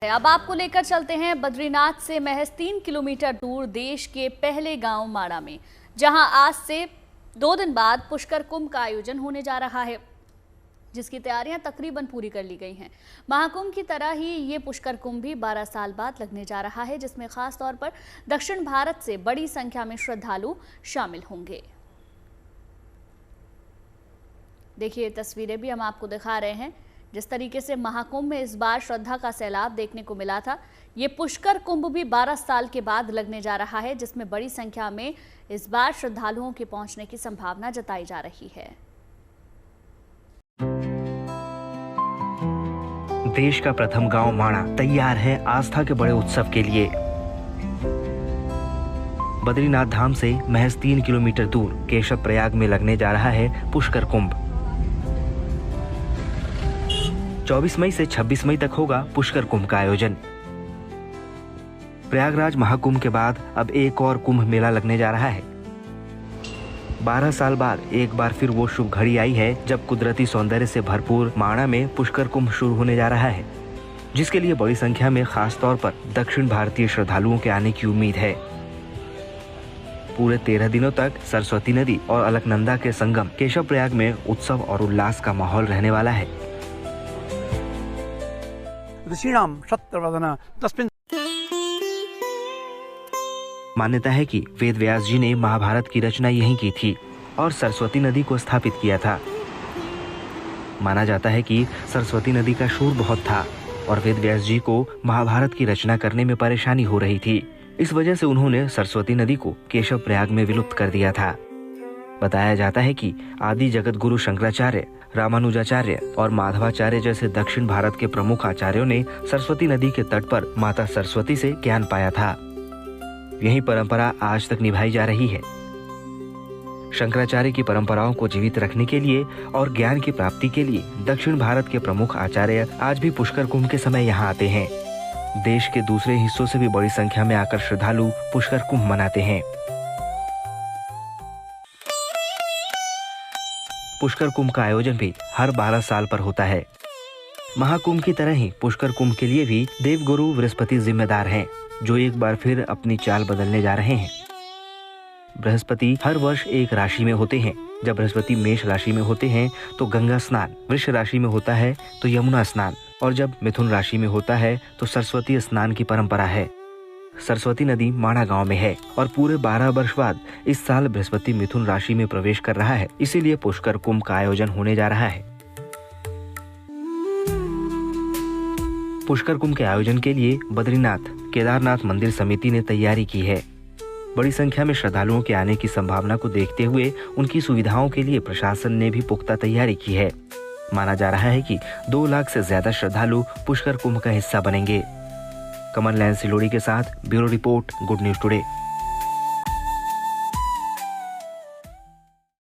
अब आपको लेकर चलते हैं बद्रीनाथ से महज 3 किलोमीटर दूर देश के पहले गांव माड़ा में, जहां आज से 2 दिन बाद पुष्कर कुंभ का आयोजन होने जा रहा है, जिसकी तैयारियां तकरीबन पूरी कर ली गई हैं। महाकुंभ की तरह ही ये पुष्कर कुंभ भी 12 साल बाद लगने जा रहा है, जिसमें खास तौर पर दक्षिण भारत से बड़ी संख्या में श्रद्धालु शामिल होंगे। देखिए तस्वीरें भी हम आपको दिखा रहे हैं। जिस तरीके से महाकुंभ में इस बार श्रद्धा का सैलाब देखने को मिला था, ये पुष्कर कुंभ भी 12 साल के बाद लगने जा रहा है, जिसमें बड़ी संख्या में इस बार श्रद्धालुओं के पहुंचने की संभावना जताई जा रही है। देश का प्रथम गांव माड़ा तैयार है आस्था के बड़े उत्सव के लिए। बद्रीनाथ धाम से महज 3 किलोमीटर दूर केशव प्रयाग में लगने जा रहा है पुष्कर कुंभ। 24 मई से 26 मई तक होगा पुष्कर कुंभ का आयोजन। प्रयागराज महाकुंभ के बाद अब एक और कुंभ मेला लगने जा रहा है। 12 साल बाद एक बार फिर वो शुभ घड़ी आई है जब कुदरती सौंदर्य से भरपूर माड़ा में पुष्कर कुंभ शुरू होने जा रहा है, जिसके लिए बड़ी संख्या में खास तौर पर दक्षिण भारतीय श्रद्धालुओं के आने की उम्मीद है। पूरे 13 दिनों तक सरस्वती नदी और अलकनंदा के संगम केशव प्रयाग में उत्सव और उल्लास का माहौल रहने वाला है। मान्यता है कि वेद व्यास जी ने महाभारत की रचना यहीं की थी और सरस्वती नदी को स्थापित किया था। माना जाता है कि सरस्वती नदी का शोर बहुत था और वेद व्यास जी को महाभारत की रचना करने में परेशानी हो रही थी। इस वजह से उन्होंने सरस्वती नदी को केशव प्रयाग में विलुप्त कर दिया था। बताया जाता है कि आदि जगत गुरु शंकराचार्य, रामानुजाचार्य और माधवाचार्य जैसे दक्षिण भारत के प्रमुख आचार्यों ने सरस्वती नदी के तट पर माता सरस्वती से ज्ञान पाया था। यही परंपरा आज तक निभाई जा रही है। शंकराचार्य की परंपराओं को जीवित रखने के लिए और ज्ञान की प्राप्ति के लिए दक्षिण भारत के प्रमुख आचार्य आज भी पुष्कर कुंभ के समय यहाँ आते हैं। देश के दूसरे हिस्सों से भी बड़ी संख्या में आकर श्रद्धालु पुष्कर कुंभ मनाते हैं। पुष्कर कुंभ का आयोजन भी हर 12 साल पर होता है। महाकुंभ की तरह ही पुष्कर कुंभ के लिए भी देवगुरु बृहस्पति जिम्मेदार हैं, जो एक बार फिर अपनी चाल बदलने जा रहे हैं। बृहस्पति हर वर्ष एक राशि में होते हैं। जब बृहस्पति मेष राशि में होते हैं तो गंगा स्नान, वृष राशि में होता है तो यमुना स्नान और जब मिथुन राशि में होता है तो सरस्वती स्नान की परंपरा है। सरस्वती नदी माड़ा गांव में है और पूरे 12 वर्ष बाद इस साल बृहस्पति मिथुन राशि में प्रवेश कर रहा है, इसीलिए पुष्कर कुंभ का आयोजन होने जा रहा है। पुष्कर कुंभ के आयोजन के लिए बद्रीनाथ केदारनाथ मंदिर समिति ने तैयारी की है। बड़ी संख्या में श्रद्धालुओं के आने की संभावना को देखते हुए उनकी सुविधाओं के लिए प्रशासन ने भी पुख्ता तैयारी की है। माना जा रहा है कि 2 लाख से ज्यादा श्रद्धालु पुष्कर कुंभ का हिस्सा बनेंगे। कमल नयन सिलोड़ी के साथ bureau report, good news today.